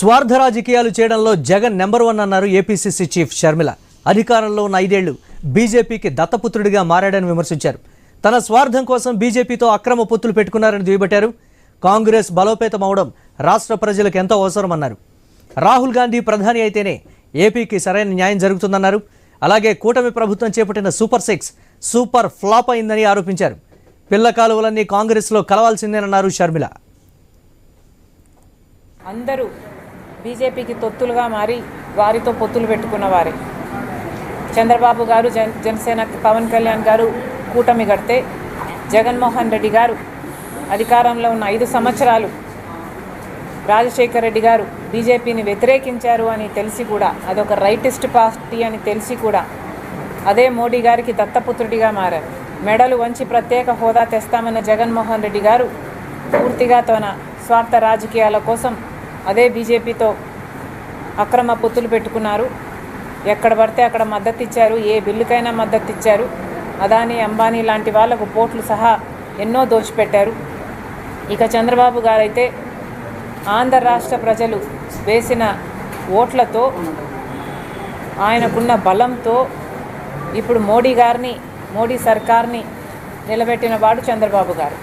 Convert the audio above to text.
స్వార్థ రాజకీయాలు చేయడంలో జగన్ నెంబర్ 1 అన్నారు ఏపీసీసీ చీఫ్ షర్మిల. అధికారంలో ఉన్న 5 ఏళ్లు బీజేపీకి దత్తపుత్రుడిగా మారాడని విమర్శించారు. తన స్వార్థం కోసం బీజేపీతో అక్రమ పొత్తులు పెట్టుకున్నారని దుయ్యబట్టారు. కాంగ్రెస్ బలోపేతం అవడం రాష్ట్ర ప్రజలకు ఎంతో అవసరమన్నారు. రాహుల్ గాంధీ ప్రధాని అయితేనే ఏపీకి సరైన న్యాయం జరుగుతుందన్నారు. అలాగే కూటమి ప్రభుత్వం చేపట్టిన సూపర్ 6 సూపర్ ఫ్లాప్ అయిందని ఆరోపించారు. పిల్ల కాలువలన్నీ కాంగ్రెస్లో కలవాల్సిందేనన్నారు షర్మిల. అందరూ బీజేపీకి తొత్తులుగా మారి వారితో పొత్తులు పెట్టుకున్న వారే. చంద్రబాబు గారు జనసేన పవన్ కళ్యాణ్ గారు కూటమి కడితే జగన్మోహన్ రెడ్డి గారు అధికారంలో ఉన్న 5 సంవత్సరాలు రాజశేఖర్ రెడ్డి గారు బీజేపీని వ్యతిరేకించారు అని తెలిసి కూడా, అదొక రైటిస్ట్ పార్టీ అని తెలిసి కూడా అదే మోడీ గారికి దత్తపుత్రుడిగా మారారు. మెడలు వంచి ప్రత్యేక హోదా తెస్తామన్న జగన్మోహన్ రెడ్డి గారు పూర్తిగా తన స్వార్థ రాజకీయాల కోసం అదే బీజేపీతో అక్రమ పొత్తులు పెట్టుకున్నారు. ఎక్కడ పడితే అక్కడ మద్దతు ఇచ్చారు, ఏ బిల్లుకైనా మద్దతు ఇచ్చారు. అదానీ అంబానీ లాంటి వాళ్లకు పోర్ట్లు సహా ఎన్నో దోచిపెట్టారు. ఇక చంద్రబాబు గారైతే ఆంధ్ర రాష్ట్ర ప్రజలు వేసిన ఓట్లతో, ఆయనకున్న బలంతో ఇప్పుడు మోడీ సర్కార్ని నిలబెట్టిన వాడు చంద్రబాబు గారు.